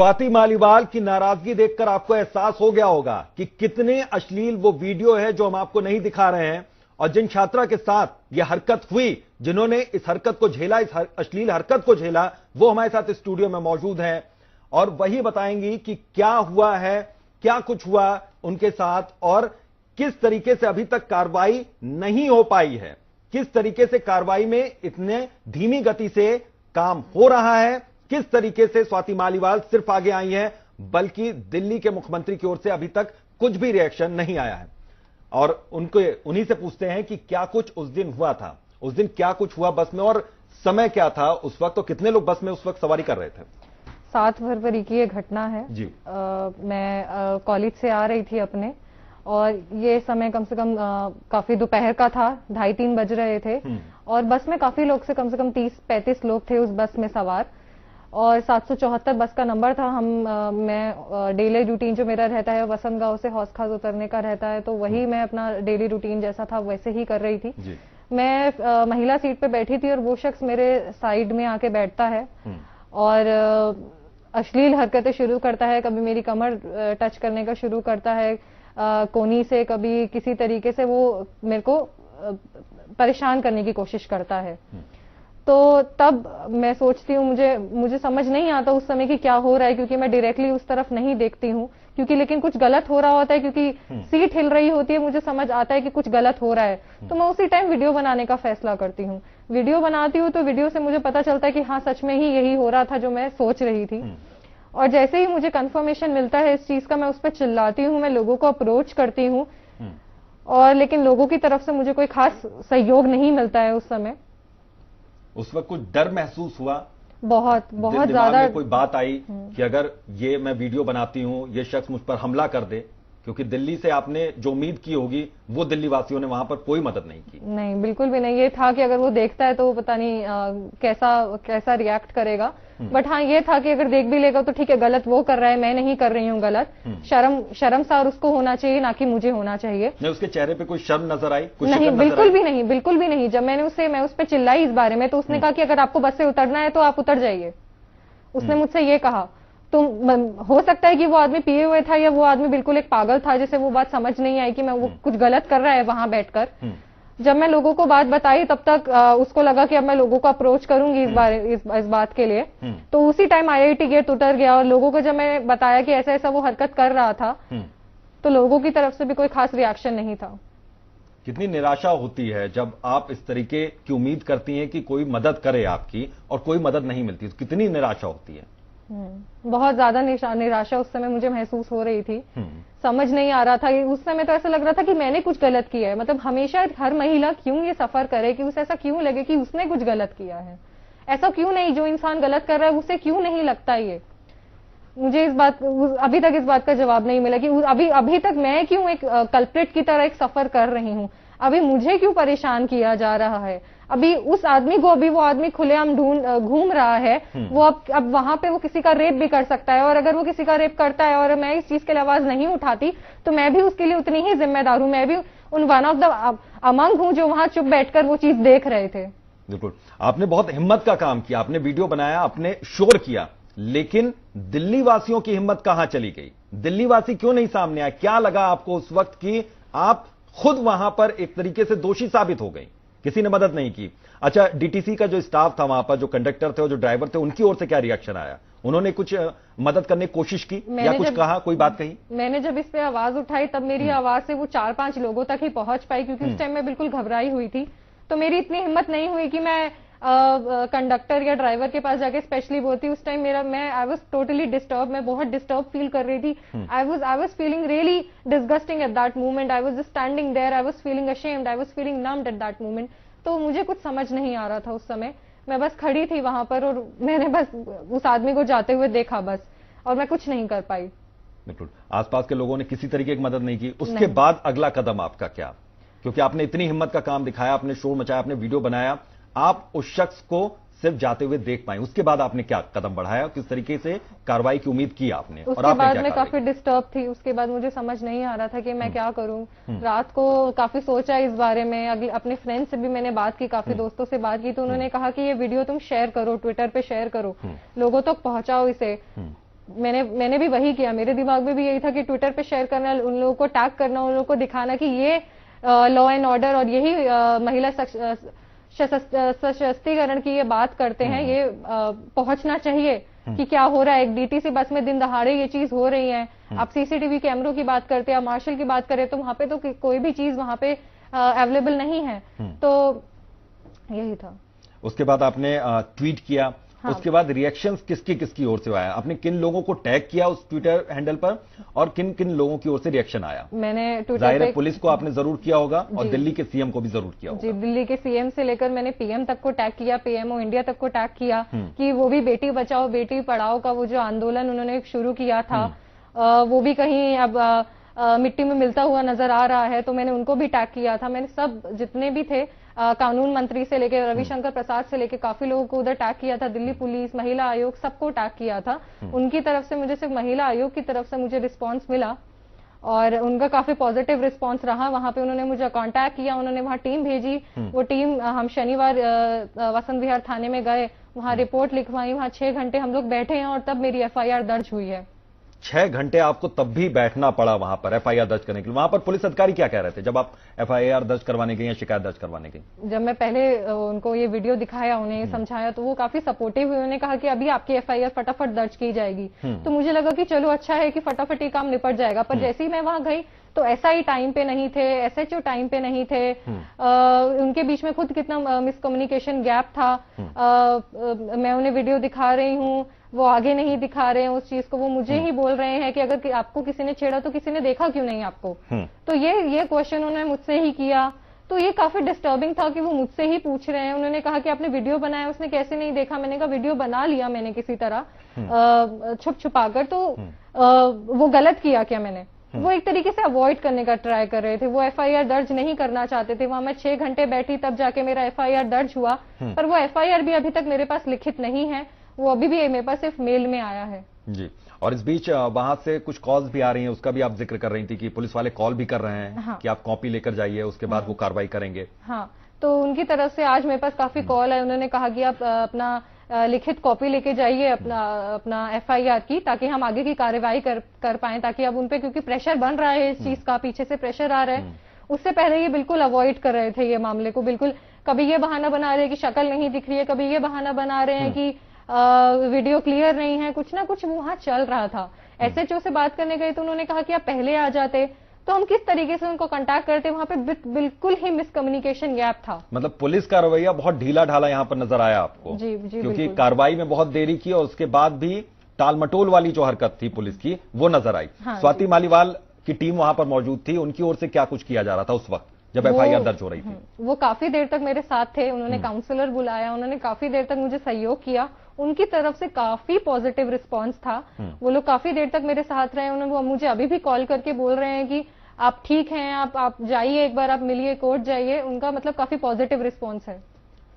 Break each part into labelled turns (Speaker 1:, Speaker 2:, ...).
Speaker 1: स्वाति मालीवाल की नाराजगी देखकर आपको एहसास हो गया होगा कि कितने अश्लील वो वीडियो है जो हम आपको नहीं दिखा रहे हैं, और जिन छात्रा के साथ यह हरकत हुई, जिन्होंने इस हरकत को झेला, इस अश्लील हरकत को झेला, वो हमारे साथ स्टूडियो में मौजूद हैं और वही बताएंगी कि क्या हुआ है, क्या कुछ हुआ उनके साथ और किस तरीके से अभी तक कार्रवाई नहीं हो पाई है, किस तरीके से कार्रवाई में इतने धीमी गति से काम हो रहा है, किस तरीके से स्वाति मालीवाल सिर्फ आगे आई हैं, बल्कि दिल्ली के मुख्यमंत्री की ओर से अभी तक कुछ भी रिएक्शन नहीं आया है। और उन्हीं से पूछते हैं कि क्या कुछ उस दिन हुआ था, उस दिन क्या कुछ हुआ बस में, और समय क्या था उस वक्त, तो कितने लोग बस में उस वक्त सवारी कर रहे थे।
Speaker 2: 7 फरवरी की ये घटना है
Speaker 1: जी।
Speaker 2: मैं कॉलेज से आ रही थी अपने, और ये समय कम से कम काफी दोपहर का था, 2:30-3 बज रहे थे, और बस में काफी लोग से कम 30-35 लोग थे उस बस में सवार, और 774 बस का नंबर था। मैं डेली रूटीन जो मेरा रहता है वसंत गांव से हौस खास उतरने का रहता है, तो वही मैं अपना डेली रूटीन जैसा था वैसे ही कर रही थी। मैं महिला सीट पे बैठी थी और वो शख्स मेरे साइड में आके बैठता है और अश्लील हरकतें शुरू करता है। कभी मेरी कमर टच करने का शुरू करता है कोनी से, कभी किसी तरीके से वो मेरे को परेशान करने की कोशिश करता है। तो तब मैं सोचती हूँ, मुझे समझ नहीं आता उस समय कि क्या हो रहा है, क्योंकि मैं डायरेक्टली उस तरफ नहीं देखती हूँ, क्योंकि लेकिन कुछ गलत हो रहा होता है, क्योंकि सीट हिल रही होती है, मुझे समझ आता है कि कुछ गलत हो रहा है। तो मैं उसी टाइम वीडियो बनाने का फैसला करती हूँ। वीडियो बनाती हूँ तो वीडियो से मुझे पता चलता है कि हाँ सच में ही यही हो रहा था जो मैं सोच रही थी। और जैसे ही मुझे कंफर्मेशन मिलता है इस चीज का, मैं उस पर चिल्लाती हूँ, मैं लोगों को अप्रोच करती हूँ, और लेकिन लोगों की तरफ से मुझे कोई खास सहयोग नहीं मिलता है उस समय।
Speaker 1: उस वक्त कुछ डर महसूस हुआ?
Speaker 2: बहुत ज्यादा।
Speaker 1: कोई बात आई कि अगर ये मैं वीडियो बनाती हूं, ये शख्स मुझ पर हमला कर दे, क्योंकि दिल्ली से आपने जो उम्मीद की होगी वो दिल्ली वासियों ने वहां पर कोई मदद नहीं की।
Speaker 2: नहीं, बिल्कुल भी नहीं। ये था कि अगर वो देखता है तो वो पता नहीं कैसा रिएक्ट करेगा, बट हाँ ये था कि अगर देख भी लेगा तो ठीक है, गलत वो कर रहा है, मैं नहीं कर रही हूँ गलत। शर्मसार उसको होना चाहिए, ना कि मुझे होना चाहिए।
Speaker 1: नहीं, उसके चेहरे पे कोई शर्म नजर आई?
Speaker 2: नहीं, बिल्कुल भी नहीं, बिल्कुल भी नहीं। जब मैं उस पर चिल्लाई इस बारे में, तो उसने कहा कि अगर आपको बस से उतरना है तो आप उतर जाइए। उसने मुझसे ये कहा। तो हो सकता है कि वो आदमी पिए हुए था, या वो आदमी बिल्कुल एक पागल था जिसे वो बात समझ नहीं आई कि मैं वो कुछ गलत कर रहा है वहां बैठकर। जब मैं लोगों को बात बताई तब तक उसको लगा कि अब मैं लोगों को अप्रोच करूंगी इस बात के लिए। तो उसी टाइम IIT गेट उतर गया, और लोगों को जब मैं बताया कि ऐसा ऐसा वो हरकत कर रहा था, तो लोगों की तरफ से भी कोई खास रिएक्शन नहीं था।
Speaker 1: कितनी निराशा होती है जब आप इस तरीके की उम्मीद करती हैं कि कोई मदद करे आपकी और कोई मदद नहीं मिलती, तो कितनी निराशा होती है?
Speaker 2: बहुत ज्यादा निराशा उस समय मुझे महसूस हो रही थी। समझ नहीं आ रहा था। उस समय तो ऐसा लग रहा था कि मैंने कुछ गलत किया है। मतलब हमेशा हर महिला क्यों ये सफर करे कि उसे ऐसा क्यों लगे कि उसने कुछ गलत किया है। ऐसा क्यों नहीं, जो इंसान गलत कर रहा है उसे क्यों नहीं लगता ये। मुझे अभी तक इस बात का जवाब नहीं मिला कि अभी तक मैं क्यों एक कल्प्रिट की तरह एक सफर कर रही हूँ। अभी मुझे क्यों परेशान किया जा रहा है। अभी उस आदमी को, अभी वो आदमी खुलेआम घूम रहा है, वो अब वहां पे वो किसी का रेप भी कर सकता है, और अगर वो किसी का रेप करता है और मैं इस चीज के लिए आवाज नहीं उठाती तो मैं भी उसके लिए उतनी ही जिम्मेदार हूं। मैं भी उन वन ऑफ द अमंग हूं जो वहां चुप बैठकर वो चीज देख रहे थे।
Speaker 1: बिल्कुल, आपने बहुत हिम्मत का काम किया, आपने वीडियो बनाया, आपने शोर किया, लेकिन दिल्ली वासियों की हिम्मत कहां चली गई? दिल्ली वासी क्यों नहीं सामने आए? क्या लगा आपको उस वक्त कि आप खुद वहां पर एक तरीके से दोषी साबित हो गई, किसी ने मदद नहीं की? अच्छा, DTC का जो स्टाफ था वहां पर, जो कंडक्टर थे और जो ड्राइवर थे, उनकी ओर से क्या रिएक्शन आया? उन्होंने कुछ मदद करने की कोशिश की या कुछ कहा, कोई बात कही?
Speaker 2: मैंने जब इस पे आवाज उठाई तब मेरी आवाज से वो 4-5 लोगों तक ही पहुंच पाई, क्योंकि उस टाइम मैं बिल्कुल घबराई हुई थी। तो मेरी इतनी हिम्मत नहीं हुई कि मैं कंडक्टर या ड्राइवर के पास जाके स्पेशली बोलती। उस time I was totally disturb, मैं बहुत डिस्टर्ब फील कर रही थी। I was feeling really disgusting at that moment. I was just standing there, I was feeling ashamed, I was feeling numbed at that moment. तो मुझे कुछ समझ नहीं आ रहा था उस समय। मैं बस खड़ी थी वहां पर और मैंने बस उस आदमी को जाते हुए देखा बस, और मैं कुछ नहीं कर पाई।
Speaker 1: बिल्कुल, आसपास के लोगों ने किसी तरीके की मदद नहीं की। उसके बाद अगला कदम आपका क्या? क्योंकि आपने इतनी हिम्मत का काम दिखाया, आपने शोर मचाया, आपने वीडियो बनाया, आप उस शख्स को सिर्फ जाते हुए देख पाए, उसके बाद आपने क्या कदम बढ़ाया, किस तरीके से कार्रवाई की उम्मीद की आपने?
Speaker 2: उसके बाद मैं काफी डिस्टर्ब थी। उसके बाद मुझे समझ नहीं आ रहा था कि मैं क्या करूं। रात को काफी सोचा इस बारे में। अपने फ्रेंड से भी मैंने बात की, काफी दोस्तों से बात की, तो उन्होंने कहा कि ये वीडियो तुम शेयर करो, ट्विटर पे शेयर करो, लोगों तक पहुंचाओ इसे। मैंने भी वही किया। मेरे दिमाग में भी यही था कि ट्विटर पे शेयर करना, उन लोगों को टैग करना, उन लोगों को दिखाना कि ये लॉ एंड ऑर्डर और यही महिला सशक्तिकरण की ये बात करते हैं, ये पहुंचना चाहिए कि क्या हो रहा है। एक डीटीसी बस में दिन दहाड़े ये चीज हो रही है। आप सीसीटीवी कैमरों की बात करते हैं, आप मार्शल की बात करें, तो वहां पे तो कोई भी चीज वहां पे अवेलेबल नहीं है। तो यही था।
Speaker 1: उसके बाद आपने ट्वीट किया।
Speaker 2: हाँ।
Speaker 1: उसके बाद रिएक्शंस किसकी ओर से आया? आपने किन लोगों को टैग किया उस ट्विटर हैंडल पर और किन किन लोगों की ओर से रिएक्शन आया?
Speaker 2: मैंने ट्विटर
Speaker 1: जाहिर है पुलिस को आपने जरूर किया होगा और दिल्ली के सीएम को भी जरूर किया होगा।
Speaker 2: जी, दिल्ली के सीएम से लेकर मैंने पीएम तक को टैग किया, पीएमओ इंडिया तक को टैग किया कि वो भी बेटी बचाओ बेटी पढ़ाओ का वो जो आंदोलन उन्होंने शुरू किया था वो भी कहीं अब मिट्टी में मिलता हुआ नजर आ रहा है। तो मैंने उनको भी टैग किया था। मैंने सब जितने भी थे कानून मंत्री से लेकर रविशंकर प्रसाद से लेकर काफी लोगों को उधर टैग किया था। दिल्ली पुलिस, महिला आयोग, सबको टैग किया था। उनकी तरफ से मुझे, सिर्फ महिला आयोग की तरफ से मुझे रिस्पांस मिला और उनका काफी पॉजिटिव रिस्पांस रहा। वहां पे उन्होंने मुझे कांटेक्ट किया, उन्होंने वहां टीम भेजी। वो टीम, हम शनिवार वसंत विहार थाने में गए, वहां रिपोर्ट लिखवाई, वहां 6 घंटे हम लोग बैठे हैं और तब मेरी एफआईआर दर्ज हुई है।
Speaker 1: 6 घंटे आपको तब भी बैठना पड़ा वहां पर एफआईआर दर्ज करने के लिए? वहां पर पुलिस अधिकारी क्या कह रहे थे जब आप एफआईआर दर्ज करवाने गई या शिकायत दर्ज करवाने गई? जब
Speaker 2: मैं पहले उनको ये वीडियो दिखाया, उन्हें समझाया, तो वो काफी सपोर्टिव हुए। उन्होंने कहा कि अभी आपकी एफआईआर फटाफट दर्ज की जाएगी। तो मुझे लगा कि चलो अच्छा है कि फटाफट ये काम निपट जाएगा। पर जैसे ही मैं वहां गई तो एसआई टाइम पे नहीं थे, एसएचओ टाइम पे नहीं थे। उनके बीच में खुद कितना मिसकम्युनिकेशन गैप था। मैं उन्हें वीडियो दिखा रही हूँ, वो आगे नहीं दिखा रहे हैं उस चीज को। वो मुझे ही बोल रहे हैं कि अगर आपको किसी ने छेड़ा तो किसी ने देखा क्यों नहीं आपको? तो ये क्वेश्चन उन्होंने मुझसे ही किया। तो ये काफी डिस्टर्बिंग था कि वो मुझसे ही पूछ रहे हैं। उन्होंने कहा कि आपने वीडियो बनाया, उसने कैसे नहीं देखा? मैंने कहा वीडियो बना लिया मैंने किसी तरह छुप छुपाकर। तो वो गलत किया क्या मैंने? वो एक तरीके से अवॉइड करने का ट्राई कर रहे थे। वो एफआईआर दर्ज नहीं करना चाहते थे। वहां मैं 6 घंटे बैठी तब जाके मेरा एफआईआर दर्ज हुआ। पर वो एफआईआर भी अभी तक मेरे पास लिखित नहीं है, वो अभी भी मेरे पास सिर्फ मेल में आया है।
Speaker 1: जी। और इस बीच वहां से कुछ कॉल्स भी आ रही हैं, उसका भी आप जिक्र कर रही थी कि पुलिस वाले कॉल भी कर रहे हैं। हाँ। कि आप कॉपी लेकर जाइए, उसके बाद वो कार्रवाई करेंगे।
Speaker 2: हाँ, तो उनकी तरफ से आज मेरे पास काफी कॉल है। उन्होंने कहा कि आप अपना लिखित कॉपी लेके जाइए अपना एफआईआर की, ताकि हम आगे की कार्रवाई कर पाए, ताकि अब उनपे, क्योंकि प्रेशर बन रहा है इस चीज का, पीछे से प्रेशर आ रहा है। उससे पहले ये बिल्कुल अवॉइड कर रहे थे ये मामले को। बिल्कुल कभी ये बहाना बना रहे हैं कि शक्ल नहीं दिख रही है, कभी ये बहाना बना रहे हैं कि वीडियो क्लियर नहीं है। कुछ ना कुछ वहां चल रहा था। एसएचओ से बात करने गए तो उन्होंने कहा कि आप पहले आ जाते तो हम किस तरीके से उनको कांटेक्ट करते। वहां पे बिल्कुल ही मिसकम्युनिकेशन गैप था।
Speaker 1: मतलब पुलिस का रवैया बहुत ढीला ढाला यहाँ पर नजर आया आपको?
Speaker 2: जी,
Speaker 1: क्योंकि कार्रवाई में बहुत देरी की और उसके बाद भी टालमटोल वाली जो हरकत थी पुलिस की वो नजर आई। हाँ, स्वाति मालीवाल की टीम वहां पर मौजूद थी, उनकी ओर से क्या कुछ किया जा रहा था उस वक्त जब एफआईआर दर्ज हो रही थी?
Speaker 2: वो काफी देर तक मेरे साथ थे। उन्होंने काउंसलर बुलाया, उन्होंने काफी देर तक मुझे सहयोग किया। उनकी तरफ से काफी पॉजिटिव रिस्पांस था। वो लोग काफी देर तक मेरे साथ रहे। उन्होंने मुझे अभी भी कॉल करके बोल रहे हैं कि आप ठीक हैं, आप जाइए, एक बार आप मिलिए, कोर्ट जाइए। उनका मतलब काफी पॉजिटिव रिस्पांस है।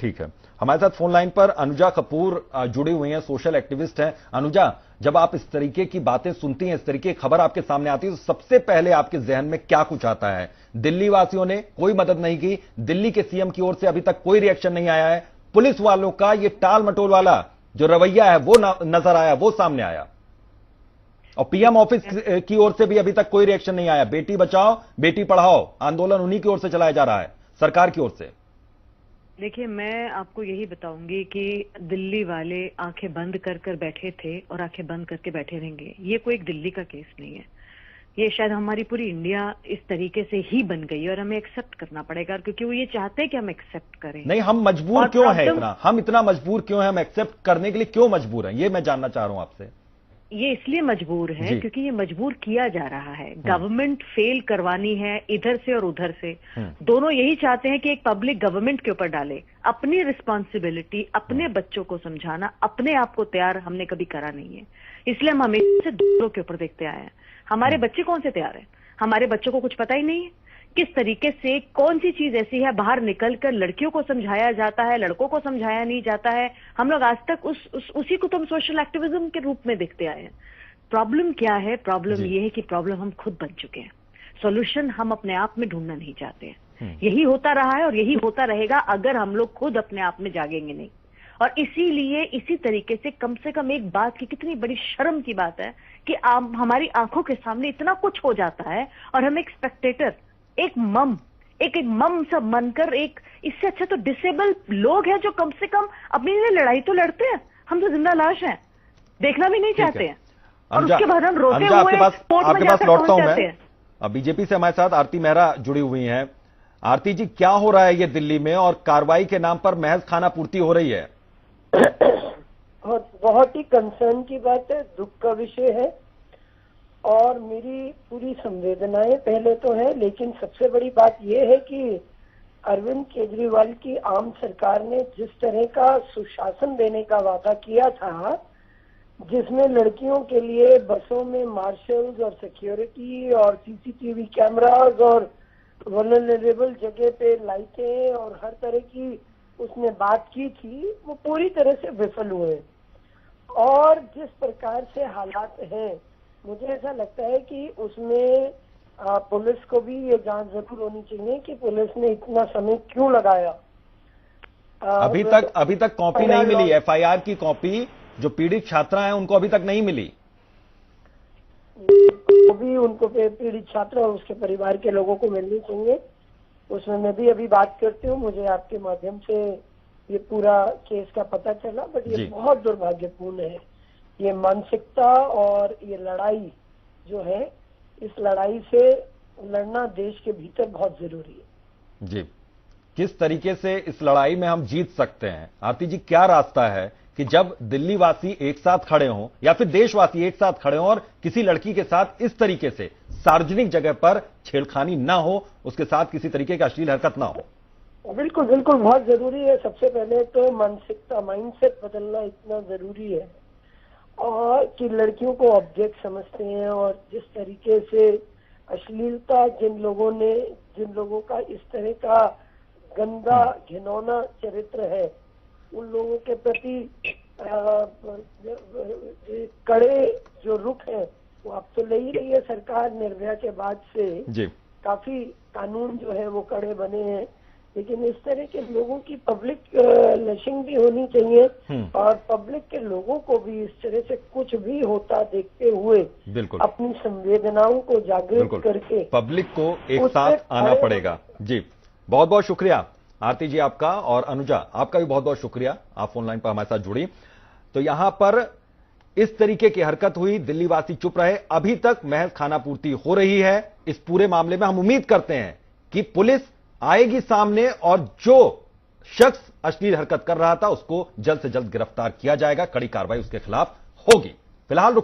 Speaker 1: ठीक है, हमारे साथ फोन लाइन पर अनुजा कपूर जुड़ी हुई हैं, सोशल एक्टिविस्ट हैं। अनुजा, जब आप इस तरीके की बातें सुनती हैं, इस तरीके की खबर आपके सामने आती है, तो सबसे पहले आपके जहन में क्या कुछ आता है? दिल्ली वासियों ने कोई मदद नहीं की, दिल्ली के सीएम की ओर से अभी तक कोई रिएक्शन नहीं आया है, पुलिस वालों का ये टाल मटोल वाला जो रवैया है वो नजर आया, वो सामने आया, और पीएम ऑफिस की ओर से भी अभी तक कोई रिएक्शन नहीं आया। बेटी बचाओ बेटी पढ़ाओ आंदोलन उन्हीं की ओर से चलाया जा रहा है, सरकार की ओर से।
Speaker 3: देखिए, मैं आपको यही बताऊंगी कि दिल्ली वाले आंखें बंद कर कर बैठे थे और आंखें बंद करके बैठे रहेंगे। ये कोई एक दिल्ली का केस नहीं है, ये शायद हमारी पूरी इंडिया इस तरीके से ही बन गई है और हमें एक्सेप्ट करना पड़ेगा, क्योंकि वो ये चाहते हैं कि हम एक्सेप्ट करें।
Speaker 1: नहीं, हम मजबूर क्यों हैं इतना? हम इतना मजबूर क्यों हैं? हम एक्सेप्ट करने के लिए क्यों मजबूर हैं? ये मैं जानना चाह रहा हूं आपसे।
Speaker 3: ये इसलिए मजबूर है क्योंकि ये मजबूर किया जा रहा है। गवर्नमेंट फेल करवानी है इधर से और उधर से। दोनों यही चाहते हैं कि एक पब्लिक गवर्नमेंट के ऊपर डाले। अपनी रिस्पॉन्सिबिलिटी, अपने बच्चों को समझाना, अपने आप को तैयार हमने कभी करा नहीं है। इसलिए हम हमेशा से दूसरों के ऊपर देखते आए हैं। हमारे बच्चे कौन से तैयार हैं? हमारे बच्चों को कुछ पता ही नहीं है किस तरीके से कौन सी चीज ऐसी है बाहर निकलकर लड़कियों को समझाया जाता है, लड़कों को समझाया नहीं जाता है। हम लोग आज तक उसी को तो हम सोशल एक्टिविज्म के रूप में देखते आए हैं। प्रॉब्लम क्या है? प्रॉब्लम ये है कि प्रॉब्लम हम खुद बन चुके हैं। सॉल्यूशन हम अपने आप में ढूंढना नहीं चाहते हैं। यही होता रहा है और यही होता रहेगा अगर हम लोग खुद अपने आप में जागेंगे नहीं। और इसीलिए इसी तरीके से कम एक बात की कितनी बड़ी शर्म की बात है कि हमारी आंखों के सामने इतना कुछ हो जाता है और हम एक स्पेक्टेटर, एक मम सब मनकर, एक इससे अच्छा तो डिसेबल लोग हैं जो कम से कम अपनी लिए लड़ाई तो लड़ते हैं। हम तो जिंदा लाश हैं, देखना भी नहीं चाहते हैं और उसके बाद हम रोते हुए
Speaker 1: आपके पास लौटता हूं मैं।
Speaker 3: हैं।
Speaker 1: अब बीजेपी से हमारे साथ आरती मेहरा जुड़ी हुई हैं। आरती जी, क्या हो रहा है ये दिल्ली में और कार्रवाई के नाम पर महज खाना पूर्ति हो रही है?
Speaker 4: बहुत ही कंसर्न की बात है, दुख का विषय है और मेरी पूरी संवेदनाएं पहले तो है, लेकिन सबसे बड़ी बात यह है कि अरविंद केजरीवाल की आम सरकार ने जिस तरह का सुशासन देने का वादा किया था, जिसमें लड़कियों के लिए बसों में मार्शल्स और सिक्योरिटी और सीसीटीवी कैमरास और वल्नरेबल जगह पे लाइटें और हर तरह की उसने बात की थी, वो पूरी तरह से विफल हुए। और जिस प्रकार से हालात हैं, मुझे ऐसा लगता है कि उसमें पुलिस को भी ये जांच जरूर होनी चाहिए कि पुलिस ने इतना समय क्यों लगाया।
Speaker 1: अभी तक कॉपी नहीं मिली, एफआईआर की कॉपी जो पीड़ित छात्रा हैं उनको अभी तक नहीं मिली।
Speaker 4: वो भी उनको पीड़ित छात्र और उसके परिवार के लोगों को मिलनी चाहिए। उसमें मैं भी अभी बात करती हूँ, मुझे आपके माध्यम से ये पूरा केस का पता चला, बट ये बहुत दुर्भाग्यपूर्ण है। ये मानसिकता और ये लड़ाई जो है, इस लड़ाई से लड़ना देश के भीतर बहुत जरूरी है।
Speaker 1: जी, किस तरीके से इस लड़ाई में हम जीत सकते हैं? आरती जी, क्या रास्ता है कि जब दिल्ली वासी एक साथ खड़े हों या फिर देशवासी एक साथ खड़े हों और किसी लड़की के साथ इस तरीके से सार्वजनिक जगह पर छेड़खानी ना हो, उसके साथ किसी तरीके की अश्लील हरकत ना हो?
Speaker 4: बिल्कुल बिल्कुल, बहुत जरूरी है। सबसे पहले तो मानसिकता, माइंडसेट बदलना इतना जरूरी है, और कि लड़कियों को ऑब्जेक्ट समझते हैं और जिस तरीके से अश्लीलता जिन लोगों का इस तरह का गंदा घिनौना चरित्र है, उन लोगों के प्रति कड़े जो रुख है वो अब तो ले ही रही है सरकार। निर्भया के बाद से
Speaker 1: जी
Speaker 4: काफी कानून जो है वो कड़े बने हैं, लेकिन इस तरह के लोगों की पब्लिक लशिंग भी होनी चाहिए और पब्लिक के लोगों को भी इस तरह से कुछ भी होता देखते हुए
Speaker 1: बिल्कुल
Speaker 4: अपनी संवेदनाओं को जागृत करके
Speaker 1: पब्लिक को एक साथ आना पड़ेगा। जी, बहुत बहुत शुक्रिया आरती जी आपका, और अनुजा आपका भी बहुत बहुत शुक्रिया, आप फोन लाइन पर हमारे साथ जुड़ी। तो यहां पर इस तरीके की हरकत हुई, दिल्ली वासी चुप रहे, अभी तक महज खानापूर्ति हो रही है। इस पूरे मामले में हम उम्मीद करते हैं कि पुलिस आएगी सामने और जो शख्स अश्लील हरकत कर रहा था उसको जल्द से जल्द गिरफ्तार किया जाएगा, कड़ी कार्रवाई उसके खिलाफ होगी। फिलहाल